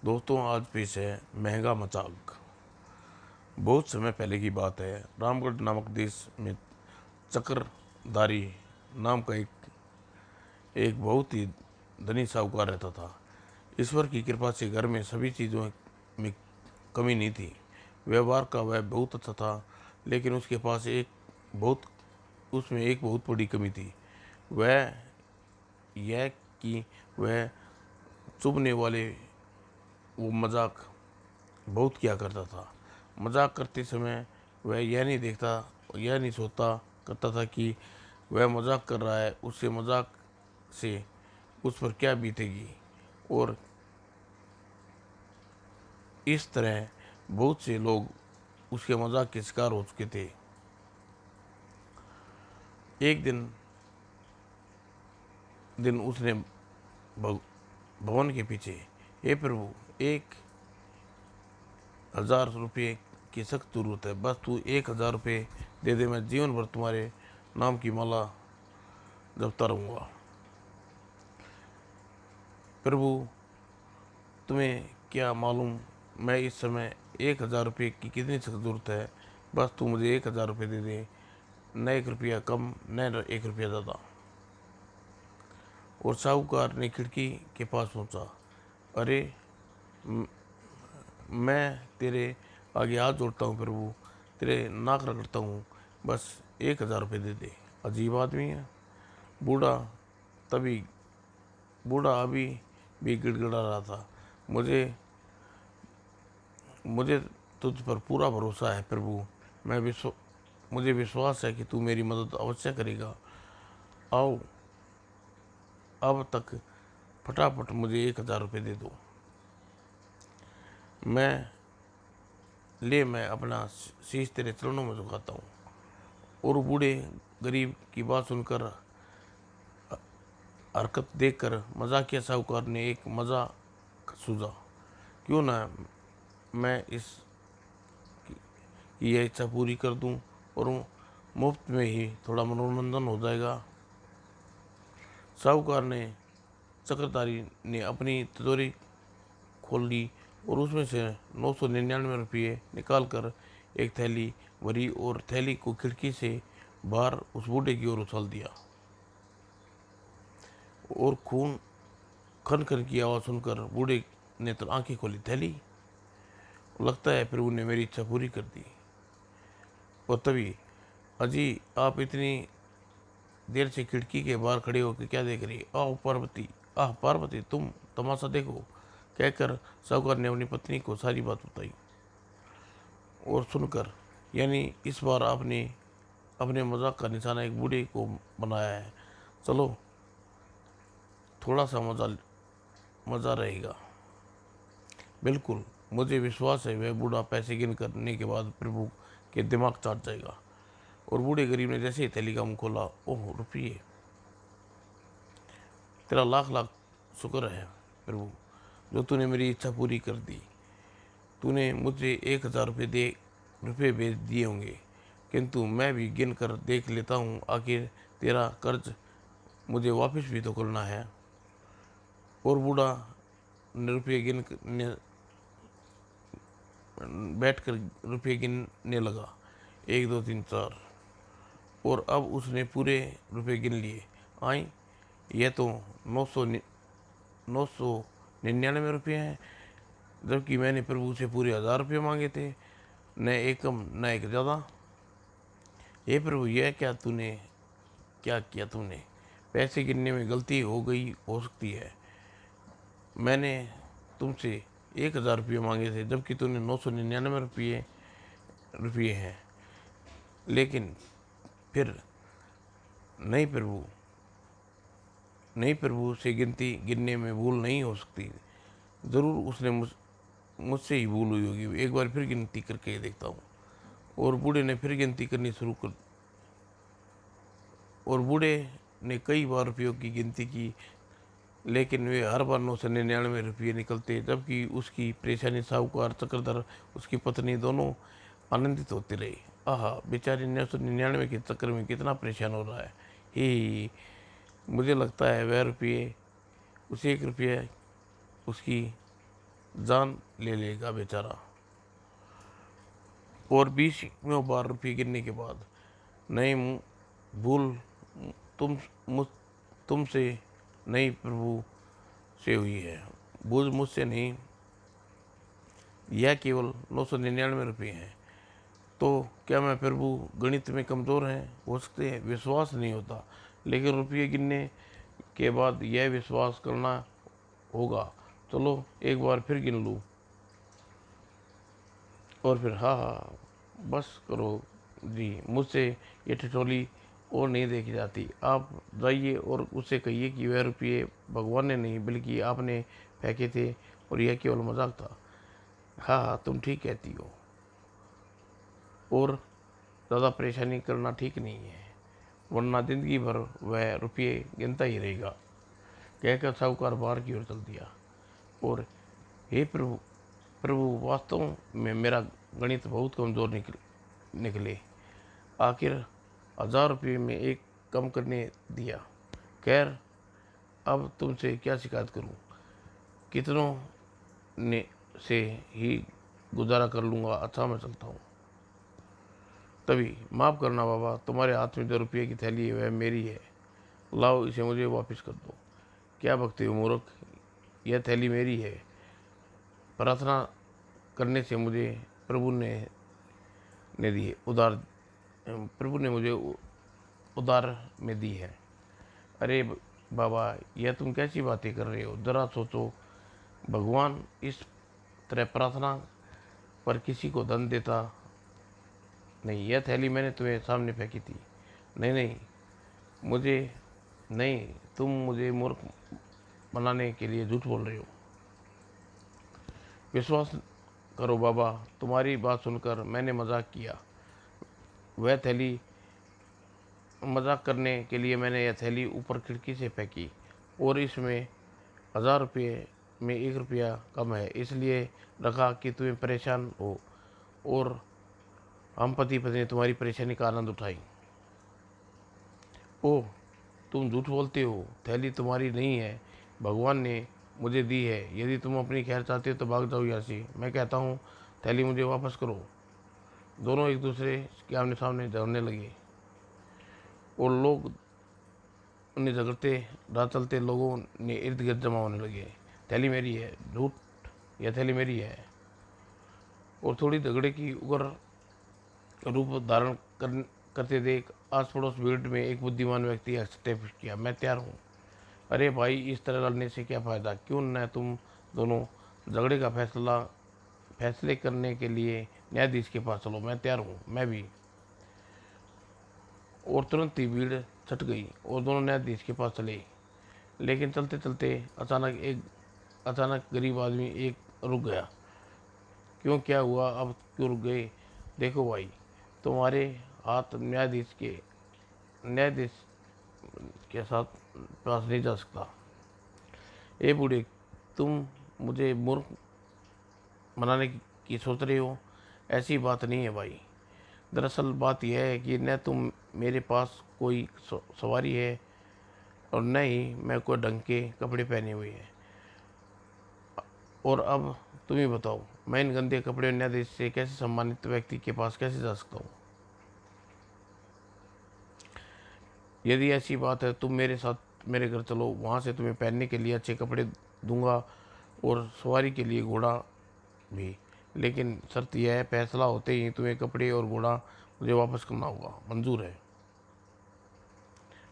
दोस्तों, आज पेश है महंगा मजाक। बहुत समय पहले की बात है। रामगढ़ नामक देश में चक्रधारी नाम का एक बहुत ही धनी साहूकार रहता था। ईश्वर की कृपा से घर में सभी चीज़ों में कमी नहीं थी। व्यवहार का वह बहुत अच्छा था, लेकिन उसके पास उसमें एक बहुत बड़ी कमी थी। वह यह कि वह चुभने वाले वो मजाक बहुत किया करता था। मजाक करते समय वह यह नहीं सोचता करता था कि वह मजाक कर रहा है, उससे मजाक से उस पर क्या बीतेगी। और इस तरह बहुत से लोग उसके मजाक के शिकार हो चुके थे। एक दिन उसने भवन के पीछे, हे प्रभु, 1,000 रुपये की सख्त जरूरत है, बस तू 1,000 रुपये दे दे, मैं जीवन भर तुम्हारे नाम की माला जपता रहूँगा। प्रभु, तुम्हें क्या मालूम मैं इस समय 1,000 रुपये की कितनी सख्त जरूरत है, बस तू मुझे 1,000 रुपये दे दे, न 1 रुपया कम न 1 रुपया ज़्यादा। और साहूकार ने खिड़की के पास पहुंचा। अरे, मैं तेरे आगे हाथ जोड़ता हूँ प्रभु, तेरे नाक रगड़ता हूँ, बस 1,000 रुपये दे दे। अजीब आदमी है। बूढ़ा तभी बूढ़ा अभी भी गिड़गिड़ा रहा था। मुझे मुझे तुझ पर पूरा भरोसा है प्रभु। मुझे विश्वास है कि तू मेरी मदद अवश्य करेगा। आओ, अब तक फटाफट मुझे 1,000 रुपये दे दो। मैं अपना शीश तेरे चरणों में झुकाता हूँ। और बूढ़े गरीब की बात सुनकर, हरकत देखकर मजाकिया साहूकार ने एक मजाक सूझा। क्यों ना मैं इस की यह इच्छा पूरी कर दूं, और मुफ्त में ही थोड़ा मनोरंजन हो जाएगा। साहूकार ने चक्रधारी ने अपनी तिजोरी खोल ली और उसमें से 999 रुपये निकाल कर एक थैली भरी और थैली को खिड़की से बाहर उस बूढ़े की ओर उछाल दिया। और खून खन खन की आवाज़ सुनकर बूढ़े ने तो आंखें खोली। थैली, लगता है प्रभु ने मेरी इच्छा पूरी कर दी। और तभी, अजी, आप इतनी देर से खिड़की के बाहर खड़े होकर क्या देख रही? आह पार्वती, तुम तमाशा देखो, कहकर साहूकार ने अपनी पत्नी को सारी बात बताई। और सुनकर, यानी इस बार आपने अपने मजाक का निशाना एक बूढ़े को बनाया है। चलो, थोड़ा सा मजा रहेगा। बिल्कुल, मुझे विश्वास है वह बूढ़ा पैसे गिन करने के बाद प्रभु के दिमाग चाट जाएगा। और बूढ़े गरीब ने जैसे ही थैली का मुंह खोला, ओह रुपये, तेरा लाख लाख शुक्र है प्रभु, जो तूने मेरी इच्छा पूरी कर दी। तूने मुझे 1,000 रुपये भेज दिए होंगे, किंतु मैं भी गिन कर देख लेता हूँ, आखिर तेरा कर्ज मुझे वापस भी तो करना है। और बूढ़ा रुपये बैठ कर रुपये गिनने लगा। 1, 2, 3, 4। और अब उसने पूरे रुपये गिन लिए। आई, यह तो 999 रुपये हैं, जबकि मैंने प्रभु से पूरे 1,000 रुपये मांगे थे, न एक कम न एक ज़्यादा। हे प्रभु, यह क्या किया तुमने? पैसे गिनने में गलती हो सकती है। मैंने तुमसे 1,000 रुपये मांगे थे, जबकि तूने 999 रुपये हैं। लेकिन फिर, नहीं प्रभु, नहीं प्रभु से गिनती गिनने में भूल नहीं हो सकती। ज़रूर उसने मुझसे ही भूल हुई होगी। एक बार फिर गिनती करके देखता हूँ। और बूढ़े ने फिर गिनती करनी शुरू कर और बूढ़े ने कई बार रुपयों की गिनती की, लेकिन वे हर बार 999 रुपये निकलते, जबकि उसकी परेशानी साहूकार, चक्रधर, उसकी पत्नी दोनों आनंदित होते रहे। आहा, बेचारी 999 के चक्कर में कितना परेशान हो रहा है। ही, मुझे लगता है वह रुपये, उसे 1 रुपये उसकी जान ले लेगा बेचारा। और 20वें बार रुपये गिनने के बाद, नहीं भूल तुम मुझ तुमसे नहीं प्रभु से हुई है, भूल मुझसे नहीं, यह केवल 999 रुपये हैं। तो क्या मैं प्रभु गणित में कमज़ोर हैं हो सकते हैं, विश्वास नहीं होता, लेकिन रुपये गिनने के बाद यह विश्वास करना होगा, चलो एक बार फिर गिन लूँ। और फिर हाँ हाँ बस करो जी, मुझसे ये ठिठोली और नहीं देखी जाती। आप जाइए और उससे कहिए कि वह रुपये भगवान ने नहीं बल्कि आपने फेंके थे और यह केवल मजाक था। हाँ हाँ तुम ठीक कहती हो, और ज़्यादा परेशानी करना ठीक नहीं है, वरना ज़िंदगी भर वह रुपये गिनता ही रहेगा। कहकर साहूकार बाहर की ओर चल दिया। और हे प्रभु, प्रभु वास्तव में मेरा गणित बहुत कमज़ोर निकले, आखिर 1000 रुपये में एक कम करने दिया। खैर अब तुमसे क्या शिकायत करूं, कितनों ने से ही गुजारा कर लूँगा। अच्छा मैं चलता हूँ। तभी, माफ़ करना बाबा, तुम्हारे हाथ में जो रुपये की थैली है वह मेरी है, लाओ इसे मुझे वापस कर दो। क्या बकते हो मूर्ख, यह थैली मेरी है, प्रार्थना करने से मुझे प्रभु ने दी है, उधार प्रभु ने मुझे उधार में दी है। अरे बाबा, यह तुम कैसी बातें कर रहे हो, ज़रा सोचो। भगवान इस तरह प्रार्थना पर किसी को धन देता नहीं। यह थैली मैंने तुम्हें सामने फेंकी थी। नहीं नहीं, मुझे नहीं, तुम मुझे मूर्ख बनाने के लिए झूठ बोल रहे हो। विश्वास करो बाबा, तुम्हारी बात सुनकर मैंने मजाक किया। वह थैली मजाक करने के लिए मैंने यह थैली ऊपर खिड़की से फेंकी, और इसमें 1000 रुपये में 1 रुपया कम है, इसलिए रखा कि तुम्हें परेशान हो, और हम पति पत्नी तुम्हारी परेशानी का आनंद उठाएं। ओह, तुम झूठ बोलते हो, थैली तुम्हारी नहीं है, भगवान ने मुझे दी है। यदि तुम अपनी खैर चाहते हो तो भाग जाओ यहाँ से। मैं कहता हूँ थैली मुझे वापस करो। दोनों एक दूसरे के आमने सामने झगड़ने लगे, और लोग उन्हें झगड़ते, राह चलते लोगों ने इर्द गिर्द जमा होने लगे। थैली मेरी है, झूठ, यह थैली मेरी है। और थोड़ी झगड़े की उग्र रूप धारण करते देख आस पड़ोस भीड़ में एक बुद्धिमान व्यक्ति हंसते किया, मैं तैयार हूँ। अरे भाई, इस तरह लड़ने से क्या फ़ायदा, क्यों न तुम दोनों झगड़े का फैसले करने के लिए न्यायाधीश के पास चलो। मैं तैयार हूँ, मैं भी। और तुरंत ही भीड़ छट गई और दोनों न्यायाधीश के पास चले। लेकिन चलते चलते अचानक गरीब आदमी एक रुक गया। क्यों, क्या हुआ, अब क्यों रुक गए? देखो भाई, तुम्हारे हाथ न्यायाधीश के साथ पास नहीं जा सकता। ए बूढ़े, तुम मुझे मूर्ख बनाने की सोच रहे हो? ऐसी बात नहीं है भाई। दरअसल बात यह है कि न तुम मेरे पास कोई सवारी है, और न ही मैं कोई ढंग के कपड़े पहने हुए हैं। और अब तुम ही बताओ, मैं इन गंदे कपड़े न्यायाधीश से कैसे सम्मानित व्यक्ति के पास कैसे जा सकता हूँ? यदि ऐसी बात है, तुम मेरे साथ मेरे घर चलो, वहाँ से तुम्हें पहनने के लिए अच्छे कपड़े दूंगा, और सवारी के लिए घोड़ा भी। लेकिन शर्त यह है, फैसला होते ही तुम्हें कपड़े और घोड़ा मुझे वापस करना होगा। मंजूर है?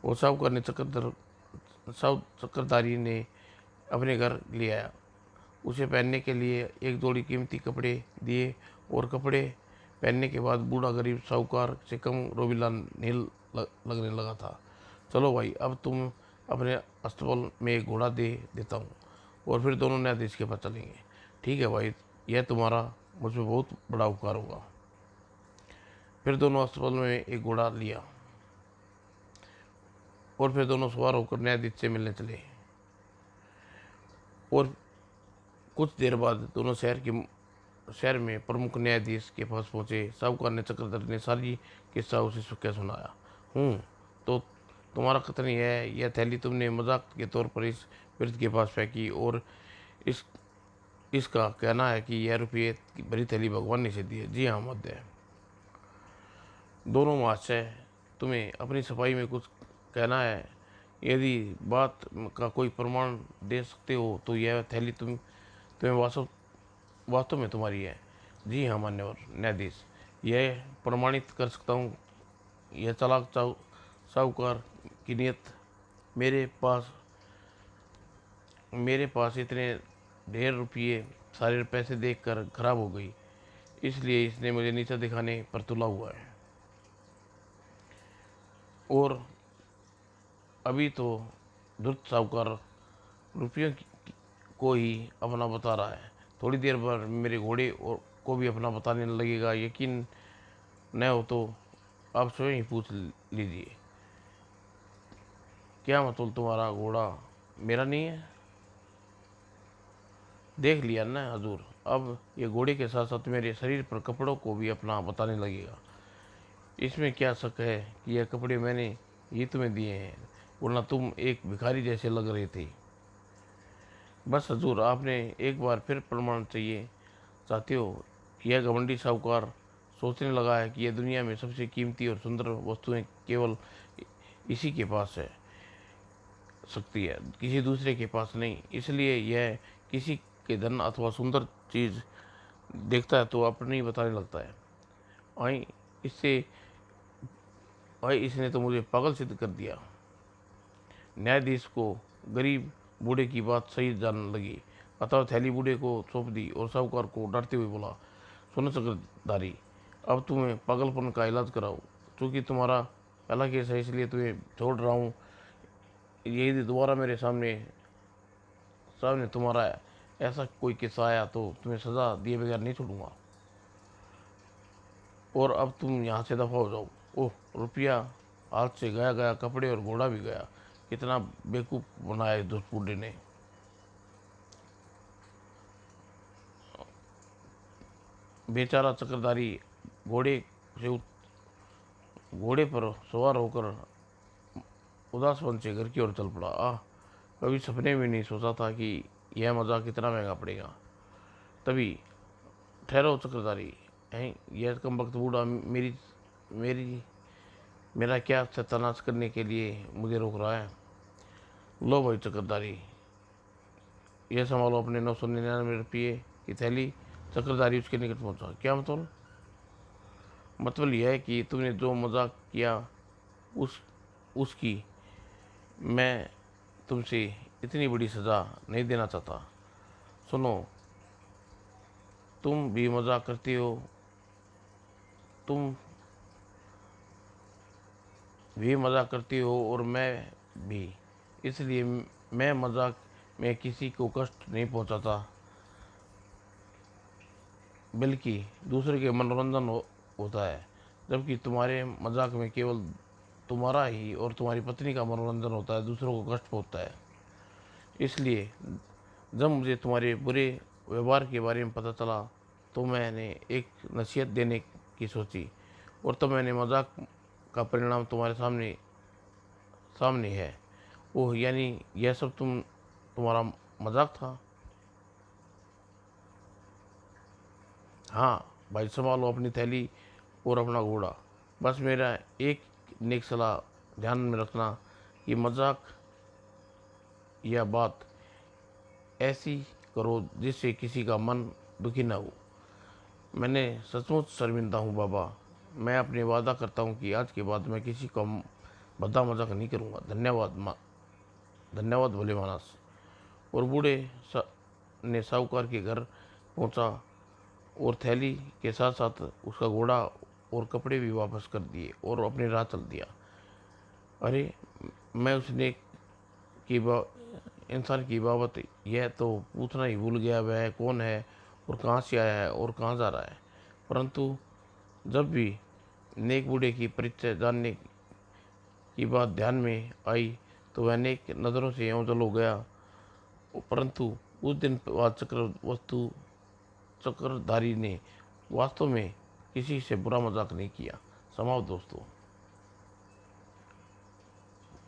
वो साहूकार ने चक्रधारी ने अपने घर ले आया। उसे पहनने के लिए एक जोड़ी कीमती कपड़े दिए, और कपड़े पहनने के बाद बूढ़ा गरीब साहूकार से कम रोबीला नहीं लगने लगा था। चलो भाई, अब तुम अपने अस्तबल में एक घोड़ा दे देता हूँ, और फिर दोनों न्यायाधीश के पास चलेंगे। ठीक है भाई, यह तुम्हारा मुझ पर बहुत बड़ा उपकार होगा। फिर दोनों अस्तबल में एक घोड़ा लिया, और फिर दोनों सवार होकर न्यायाधीश से मिलने चले। और कुछ देर बाद दोनों शहर में प्रमुख न्यायाधीश के पास पहुंचे। साहूकार ने चक्रधर ने सारी किस्सा उसे क्या सुनाया। तो तुम्हारा कथन यह थैली तुमने मजाक के तौर पर इस वृद्ध के पास फेंकी, और इस इसका कहना है कि यह रुपये की भरी थैली भगवान ने इसे दी है। जी हाँ महोदय। दोनों महाशय, तुम्हें अपनी सफाई में कुछ कहना है? यदि बात का कोई प्रमाण दे सकते हो तो यह थैली तुम्हें वास्तव में तुम्हारी है। जी हाँ मान्यवर न्यायाधीश, यह प्रमाणित कर सकता हूँ। यह चालाक साहूकार की नीयत मेरे पास इतने ढेर रुपये सारे पैसे देखकर खराब हो गई, इसलिए इसने मुझे नीचा दिखाने पर तुला हुआ है। और अभी तो धूर्त साहूकार रुपयों को ही अपना बता रहा है, थोड़ी देर बाद मेरे घोड़े को भी अपना बताने लगेगा। यकीन न हो तो आप स्वयं ही पूछ लीजिए। क्या मतलब तुम्हारा घोड़ा मेरा नहीं है? देख लिया ना हजूर, अब ये घोड़े के साथ साथ मेरे शरीर पर कपड़ों को भी अपना बताने लगेगा। इसमें क्या शक है कि यह कपड़े मैंने ही तुम्हें दिए हैं, वरना तुम एक भिखारी जैसे लग रहे थे। बस हजूर, आपने एक बार फिर प्रमाण चाहते हो? यह घमंडी साहूकार सोचने लगा है कि यह दुनिया में सबसे कीमती और सुंदर वस्तुएं केवल इसी के पास है सकती है, किसी दूसरे के पास नहीं। इसलिए यह किसी के धन अथवा सुंदर चीज़ देखता है तो अपने ही बताने लगता है। आई इससे भाई इसने तो मुझे पागल सिद्ध कर दिया। न्यायाधीश को गरीब बूढ़े की बात सही जानने लगी, अतः थैली बूढ़े को सौंप दी और साहूकार को डरते हुए बोला, सुनो चक्रधारी, अब तुम्हें पागलपन का इलाज कराओ। क्योंकि तुम्हारा पहला केस है इसलिए तुम्हें छोड़ रहा हूँ। यदि दोबारा मेरे सामने सामने तुम्हारा ऐसा कोई किस्सा आया तो तुम्हें सज़ा दिए बगैर नहीं छोड़ूंगा। और अब तुम यहाँ से दफ़ा हो जाओ। ओह, रुपया हाथ से गया गया, कपड़े और घोड़ा भी गया। कितना बेवकूफ़ बनाया इस दोस्त बूढ़े ने। बेचारा चक्रधारी घोड़े से घोड़े पर सवार होकर उदास मन से घर की ओर चल पड़ा। कभी सपने में नहीं सोचा था कि यह मज़ाक कितना महंगा पड़ेगा। तभी, ठहरो चक्रधारी, हैं यह कमबख्त बूढ़ा मेरी मेरा क्या सत्यानाश करने के लिए मुझे रोक रहा है? लो भाई चक्रधारी, यह संभालो अपने 999 रुपये की थैली। चक्रधारी उसके निकट पहुंचा। क्या मतलब यह है कि तुमने जो मजाक किया उसकी मैं तुमसे इतनी बड़ी सज़ा नहीं देना चाहता। सुनो, तुम भी मजाक करती हो, तुम भी मजाक करती हो और मैं भी। इसलिए मैं मजाक में किसी को कष्ट नहीं पहुंचाता, बल्कि दूसरे के मनोरंजन होता है। जबकि तुम्हारे मजाक में केवल तुम्हारा ही और तुम्हारी पत्नी का मनोरंजन होता है, दूसरों को कष्ट पहुंचता है। इसलिए जब मुझे तुम्हारे बुरे व्यवहार के बारे में पता चला तो मैंने एक नसीहत देने की सोची, और तब मैंने मजाक का परिणाम तुम्हारे सामने सामने है। ओह, यानी यह सब तुम्हारा मजाक था? हाँ भाई, संभालो अपनी थैली और अपना घोड़ा। बस मेरा एक नेक सलाह ध्यान में रखना कि मजाक या बात ऐसी करो जिससे किसी का मन दुखी ना हो। मैंने सचमुच शर्मिंदा हूँ बाबा। मैं अपने वादा करता हूँ कि आज के बाद मैं किसी का भद्दा मजाक नहीं करूँगा। धन्यवाद भोले मानस। और बूढ़े ने साहूकार के घर पहुँचा और थैली के साथ साथ उसका घोड़ा और कपड़े भी वापस कर दिए और अपनी राह चल दिया। अरे, मैं उसने की इंसान की बाबत यह तो पूछना ही भूल गया, वह कौन है और कहाँ से आया है और कहाँ जा रहा है। परंतु जब भी नेक बूढ़े की परिचय जानने की बात ध्यान में आई तो वह नेक नज़रों से यूँ जल हो गया। परंतु उस दिन बाद चक्रधारी ने वास्तव में किसी से बुरा मजाक नहीं किया। समाप्त दोस्तों।